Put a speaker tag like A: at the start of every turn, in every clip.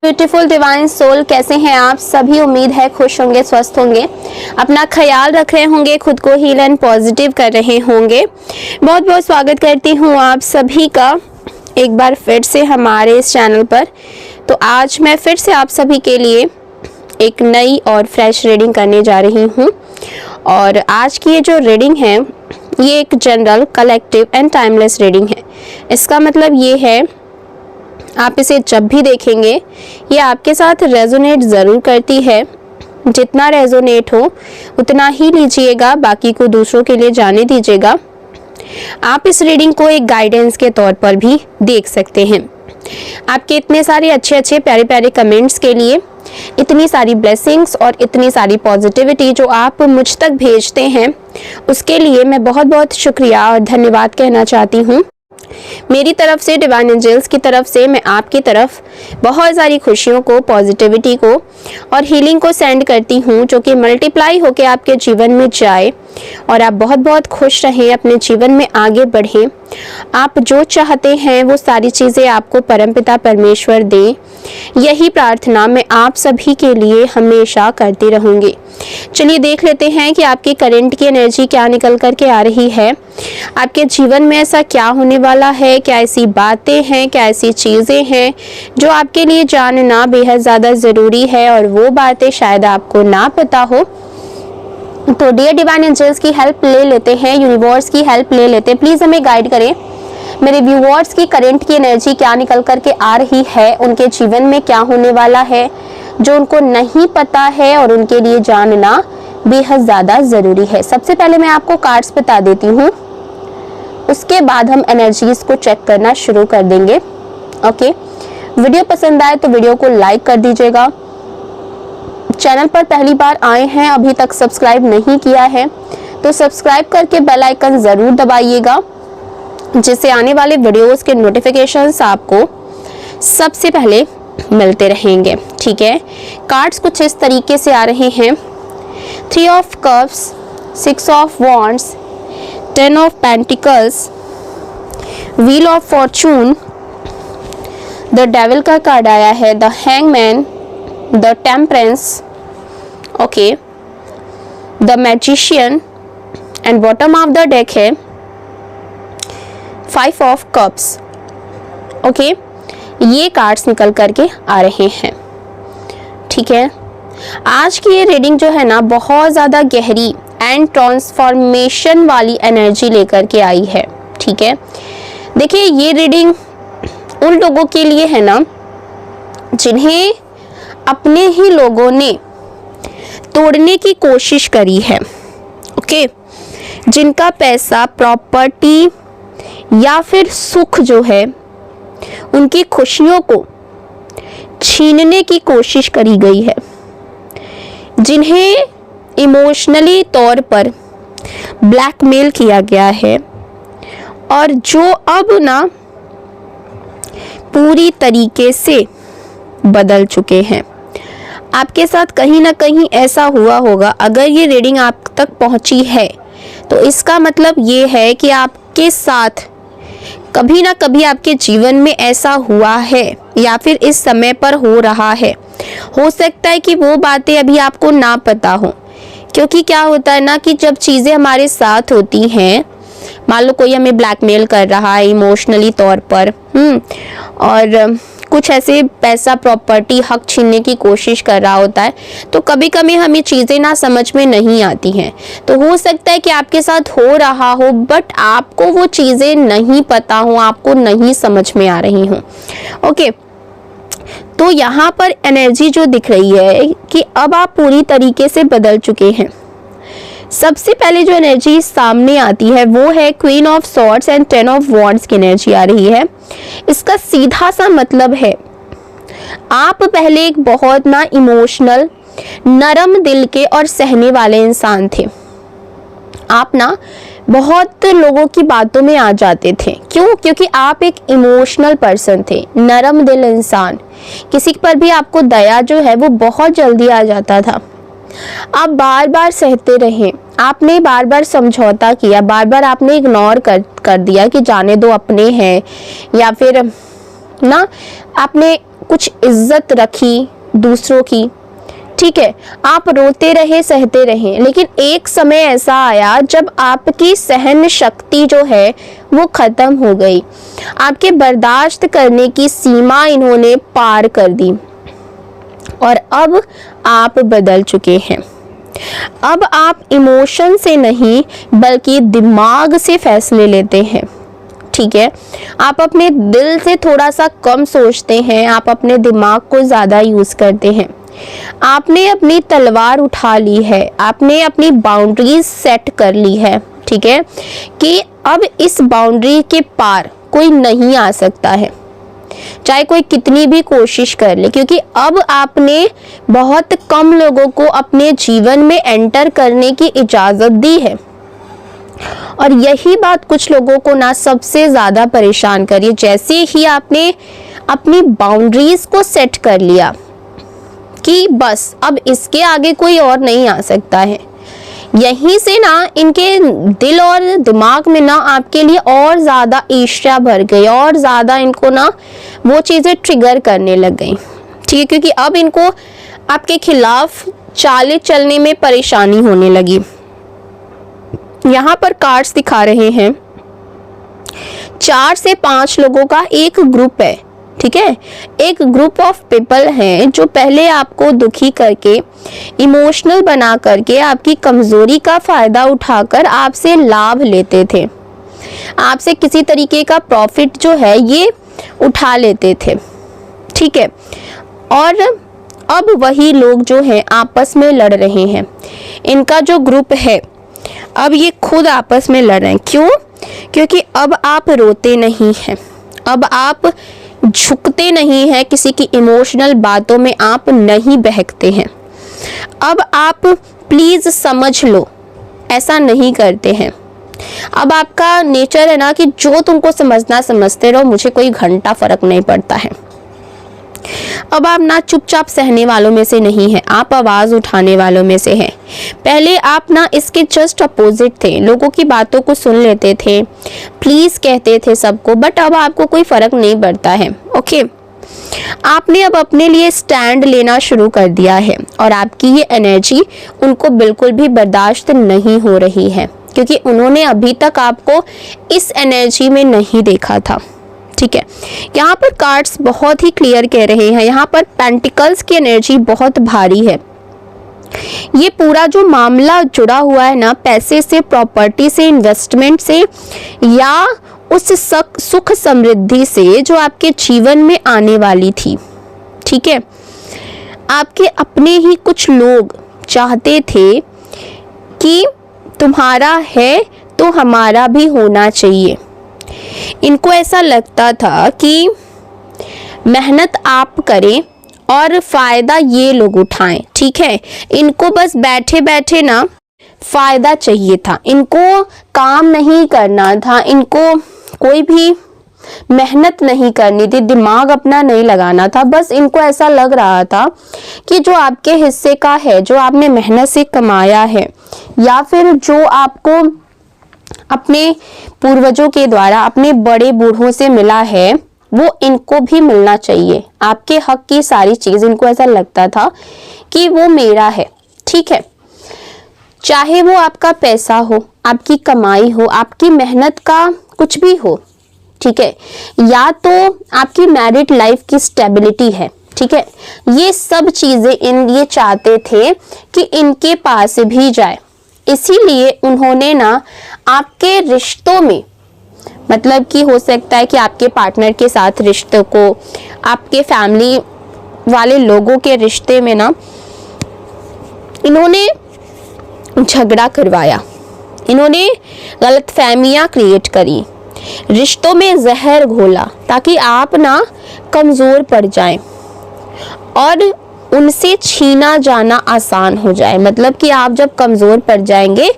A: Beautiful divine soul, कैसे हैं आप सभी। उम्मीद है खुश होंगे, स्वस्थ होंगे, अपना ख्याल रख रहे होंगे, खुद को हील एंड पॉजिटिव कर रहे होंगे। बहुत बहुत स्वागत करती हूँ आप सभी का एक बार फिर से हमारे इस चैनल पर। तो आज मैं फिर से आप सभी के लिए एक नई और फ्रेश रीडिंग करने जा रही हूँ। और आज की ये जो रीडिंग है ये एक general, collective and timeless reading है। इसका मतलब ये है आप इसे जब भी देखेंगे ये आपके साथ रेजोनेट ज़रूर करती है। जितना रेजोनेट हो उतना ही लीजिएगा, बाकी को दूसरों के लिए जाने दीजिएगा। आप इस रीडिंग को एक गाइडेंस के तौर पर भी देख सकते हैं। आपके इतने सारे अच्छे प्यारे प्यारे कमेंट्स के लिए, इतनी सारी ब्लेसिंग्स और इतनी सारी पॉजिटिविटी जो आप मुझ तक भेजते हैं, उसके लिए मैं बहुत बहुत शुक्रिया और धन्यवाद कहना चाहती हूँ। मेरी तरफ से, डिवाइन एंजल्स की तरफ से मैं आपकी तरफ बहुत सारी खुशियों को, पॉजिटिविटी को और हीलिंग को सेंड करती हूँ, जो कि मल्टीप्लाई होकर आपके जीवन में जाए और आप बहुत बहुत खुश रहें, अपने जीवन में आगे बढ़ें। आप जो चाहते हैं वो सारी चीज़ें आपको परमपिता परमेश्वर दे, यही प्रार्थना मैं आप सभी के लिए हमेशा करती रहूँगी। चलिए देख लेते हैं कि आपकी करंट की एनर्जी क्या निकल कर के आ रही है। आपके जीवन में ऐसा क्या होने वाला है, क्या ऐसी बातें हैं, क्या ऐसी चीज़ें हैं जो आपके लिए जानना बेहद ज़्यादा ज़रूरी है और वो बातें शायद आपको ना पता हो। तो डियर डिवाइन एंजल्स की हेल्प ले लेते हैं, यूनिवर्स की हेल्प ले लेते हैं। प्लीज़ हमें गाइड करें। मेरे व्यूअर्स की करंट की एनर्जी क्या निकल कर के आ रही है, उनके जीवन में क्या होने वाला है जो उनको नहीं पता है और उनके लिए जानना बेहद ज़्यादा ज़रूरी है। सबसे पहले मैं आपको कार्ड्स बता देती हूँ, उसके बाद हम एनर्जीज को चेक करना शुरू कर देंगे। ओके, वीडियो पसंद आए तो वीडियो को लाइक कर दीजिएगा। चैनल पर पहली बार आए हैं, अभी तक सब्सक्राइब नहीं किया है तो सब्सक्राइब करके बेल आइकन ज़रूर दबाइएगा, जिससे आने वाले वीडियोस के नोटिफिकेशंस आपको सबसे पहले मिलते रहेंगे। ठीक है, कार्ड्स कुछ इस तरीके से आ रहे हैं। 3 of cups, 6 of wands, 10 of pentacles, wheel of Fortune, the devil का कार्ड आया है, the hangman, the temperance, okay, the magician and bottom of the deck है 5 ऑफ कप्स। ओके, ये कार्ड्स निकल करके आ रहे हैं। ठीक है, आज की ये रीडिंग जो है ना बहुत ज़्यादा गहरी एंड ट्रांसफॉर्मेशन वाली एनर्जी लेकर के आई है। ठीक है, देखिए ये रीडिंग उन लोगों के लिए है ना जिन्हें अपने ही लोगों ने तोड़ने की कोशिश करी है। ओके, जिनका पैसा, प्रॉपर्टी या फिर सुख जो है, उनकी खुशियों को छीनने की कोशिश करी गई है, जिन्हें इमोशनली तौर पर ब्लैकमेल किया गया है और जो अब ना पूरी तरीके से बदल चुके हैं। आपके साथ कहीं ना कहीं ऐसा हुआ होगा। अगर ये रीडिंग आप तक पहुंची है तो इसका मतलब ये है कि आपके साथ कभी ना कभी आपके जीवन में ऐसा हुआ है या फिर इस समय पर हो रहा है। हो सकता है कि वो बातें अभी आपको ना पता हो, क्योंकि क्या होता है ना कि जब चीज़ें हमारे साथ होती हैं, मान लो कोई हमें ब्लैकमेल कर रहा है इमोशनली तौर पर, और कुछ ऐसे पैसा, प्रॉपर्टी, हक छीनने की कोशिश कर रहा होता है, तो कभी कभी हमें चीज़ें ना समझ में नहीं आती हैं। तो हो सकता है कि आपके साथ हो रहा हो बट आपको वो चीज़ें नहीं पता हो, आपको नहीं समझ में आ रही हो। ओके, तो यहाँ पर एनर्जी जो दिख रही है कि अब आप पूरी तरीके से बदल चुके हैं। सबसे पहले जो एनर्जी सामने आती है वो है queen of swords and 10 of wands की एनर्जी आ रही है। इसका सीधा सा मतलब है आप पहले एक बहुत ना इमोशनल, नरम दिल के और सहने वाले इंसान थे। आप ना बहुत लोगों की बातों में आ जाते थे। क्यों? क्योंकि आप एक इमोशनल पर्सन थे, नरम दिल इंसान। किसी पर भी आपको दया जो है वो बहुत जल्दी आ जाता था। आप बार बार सहते रहे, आपने बार बार समझौता किया, बार बार आपने इग्नोर कर दिया कि जाने दो, अपने हैं, या फिर ना आपने कुछ इज्जत रखी दूसरों की, ठीक है, आप रोते रहे, सहते रहे, लेकिन एक समय ऐसा आया जब आपकी सहन शक्ति जो है वो खत्म हो गई। आपके बर्दाश्त करने की सीमा इन्होंने पार कर दी और अब आप बदल चुके हैं। अब आप इमोशन से नहीं बल्कि दिमाग से फैसले लेते हैं, ठीक है। आप अपने दिल से थोड़ा सा कम सोचते हैं, आप अपने दिमाग को ज़्यादा यूज़ करते हैं। आपने अपनी तलवार उठा ली है, आपने अपनी बाउंड्रीज सेट कर ली है, ठीक है, कि अब इस बाउंड्री के पार कोई नहीं आ सकता है, चाहे कोई कितनी भी कोशिश कर ले, क्योंकि अब आपने बहुत कम लोगों को अपने जीवन में एंटर करने की इजाज़त दी है। और यही बात कुछ लोगों को ना सबसे ज़्यादा परेशान करी है। जैसे ही आपने अपनी बाउंड्रीज को सेट कर लिया कि बस अब इसके आगे कोई और नहीं आ सकता है, यहीं से ना इनके दिल और दिमाग में ना आपके लिए और ज़्यादा ईर्ष्या भर गई, और ज़्यादा इनको ना वो चीज़ें ट्रिगर करने लग गई, ठीक है, क्योंकि अब इनको आपके खिलाफ चालें चलने में परेशानी होने लगी। यहाँ पर कार्ड्स दिखा रहे हैं 4 से 5 लोगों का एक ग्रुप है, ठीक है, एक ग्रुप ऑफ पीपल हैं जो पहले आपको दुखी करके, इमोशनल बना करके, आपकी कमजोरी का फायदा उठाकर आपसे लाभ लेते थे, आपसे किसी तरीके का प्रॉफिट जो है ये उठा लेते थे, ठीक है। और अब वही लोग जो हैं आपस में लड़ रहे हैं। इनका जो ग्रुप है अब ये खुद आपस में लड़ रहे हैं। क्यों? क्योंकि अब आप रोते नहीं हैं, अब आप झुकते नहीं हैं, किसी की इमोशनल बातों में आप नहीं बहकते हैं। अब आप प्लीज़ समझ लो ऐसा नहीं करते हैं। अब आपका नेचर है ना कि जो तुमको समझना समझते रहो, मुझे कोई घंटा फर्क नहीं पड़ता है। अब आप ना चुपचाप सहने वालों में से नहीं है, आप आवाज़ उठाने वालों में से हैं। पहले आप ना इसके जस्ट अपोजिट थे, लोगों की बातों को सुन लेते थे, प्लीज़ कहते थे सबको, बट अब आपको कोई फ़र्क नहीं पड़ता है, ओके। आपने अब अपने लिए स्टैंड लेना शुरू कर दिया है और आपकी ये एनर्जी उनको बिल्कुल भी बर्दाश्त नहीं हो रही है, क्योंकि उन्होंने अभी तक आपको इस एनर्जी में नहीं देखा था, ठीक है। यहाँ पर कार्ड्स बहुत ही क्लियर कह रहे हैं, यहाँ पर पेंटिकल्स की एनर्जी बहुत भारी है। ये पूरा जो मामला जुड़ा हुआ है ना पैसे से, प्रॉपर्टी से, इन्वेस्टमेंट से, या उस सुख समृद्धि से जो आपके जीवन में आने वाली थी, ठीक है। आपके अपने ही कुछ लोग चाहते थे कि तुम्हारा है तो हमारा भी होना चाहिए। इनको ऐसा लगता था कि मेहनत आप करें और फ़ायदा ये लोग उठाएं, ठीक है। इनको बस बैठे बैठे ना फ़ायदा चाहिए था, इनको काम नहीं करना था, इनको कोई भी मेहनत नहीं करनी थी, दिमाग अपना नहीं लगाना था। बस इनको ऐसा लग रहा था कि जो आपके हिस्से का है, जो आपने मेहनत से कमाया है, या फिर जो आपको अपने पूर्वजों के द्वारा अपने बड़े बूढ़ों से मिला है, वो इनको भी मिलना चाहिए। आपके हक की सारी चीज़, इनको ऐसा लगता था कि वो मेरा है, ठीक है। चाहे वो आपका पैसा हो, आपकी कमाई हो, आपकी मेहनत का कुछ भी हो, ठीक है, या तो आपकी मैरिड लाइफ की स्टेबिलिटी है, ठीक है। ये सब चीज़ें ये चाहते थे कि इनके पास भी जाए। इसीलिए उन्होंने ना आपके रिश्तों में, मतलब कि हो सकता है कि आपके पार्टनर के साथ रिश्तों को, आपके फैमिली वाले लोगों के रिश्ते में ना इन्होंने झगड़ा करवाया, इन्होंने गलतफहमियां क्रिएट करी, रिश्तों में जहर घोला ताकि आप ना कमज़ोर पड़ जाएं और उनसे छीना जाना आसान हो जाए। मतलब कि आप जब कमज़ोर पड़ जाएंगे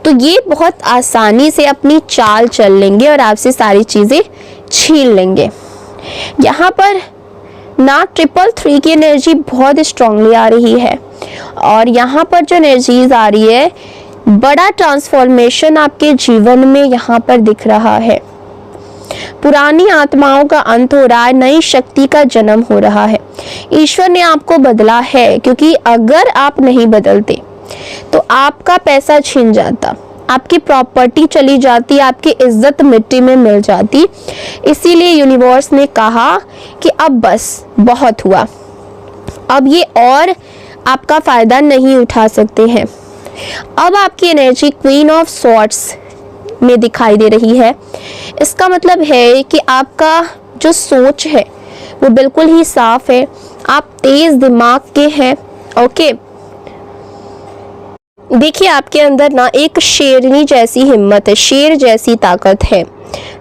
A: तो ये बहुत आसानी से अपनी चाल चल लेंगे और आपसे सारी चीज़ें छीन लेंगे। यहाँ पर ना 333 की एनर्जी बहुत स्ट्रांगली आ रही है, और यहाँ पर जो एनर्जीज आ रही है, बड़ा ट्रांसफॉर्मेशन आपके जीवन में यहाँ पर दिख रहा है। पुरानी आत्माओं का अंत हो रहा है, नई शक्ति का जन्म हो रहा है। ईश्वर ने आपको बदला है, क्योंकि अगर आप नहीं बदलते तो आपका पैसा छिन जाता, आपकी प्रॉपर्टी चली जाती, आपकी इज्जत मिट्टी में मिल जाती। इसीलिए यूनिवर्स ने कहा कि अब बस बहुत हुआ, अब ये और आपका फायदा नहीं उठा सकते हैं। अब आपकी एनर्जी क्वीन ऑफ सॉर्ड्स में दिखाई दे रही है। इसका मतलब है कि आपका जो सोच है वो बिल्कुल ही साफ है, आप तेज दिमाग के हैं। ओके, देखिए आपके अंदर ना एक शेरनी जैसी हिम्मत है, शेर जैसी ताकत है।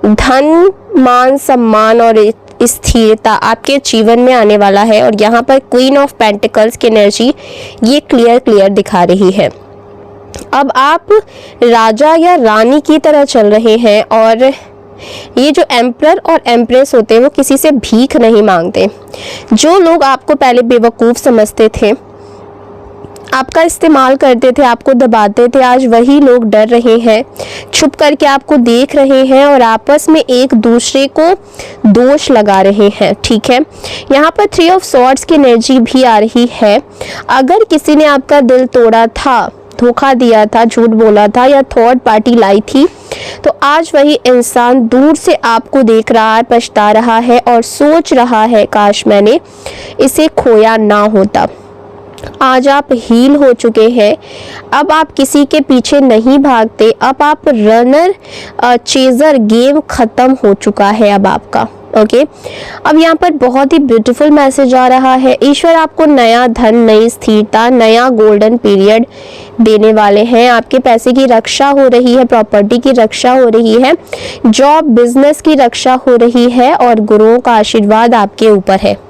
A: धन, मान, सम्मान और स्थिरता आपके जीवन में आने वाला है। और यहाँ पर क्वीन ऑफ पेंटिकल्स की एनर्जी ये क्लियर दिखा रही है। अब आप राजा या रानी की तरह चल रहे हैं, और ये जो एम्परर और एम्प्रेस होते हैं वो किसी से भीख नहीं मांगते। जो लोग आपको पहले बेवकूफ़ समझते थे, आपका इस्तेमाल करते थे, आपको दबाते थे, आज वही लोग डर रहे हैं, छुप करके आपको देख रहे हैं और आपस में एक दूसरे को दोष लगा रहे हैं। ठीक है, यहाँ पर 3 ऑफ सॉर्ड्स की एनर्जी भी आ रही है। अगर किसी ने आपका दिल तोड़ा था, धोखा दिया था, झूठ बोला था या थर्ड पार्टी लाई थी, तो आज वही इंसान दूर से आपको देख रहा है, पछता रहा है और सोच रहा है काश मैंने इसे खोया ना होता। आज आप हील हो चुके हैं, अब आप किसी के पीछे नहीं भागते, अब आप रनर चेजर, गेम खत्म हो चुका है अब आपका। ओके, अब यहाँ पर बहुत ही ब्यूटीफुल मैसेज आ रहा है। ईश्वर आपको नया धन, नई स्थिरता, नया गोल्डन पीरियड देने वाले हैं। आपके पैसे की रक्षा हो रही है, प्रॉपर्टी की रक्षा हो रही है, जॉब बिजनेस की रक्षा हो रही है और गुरुओं का आशीर्वाद आपके ऊपर है।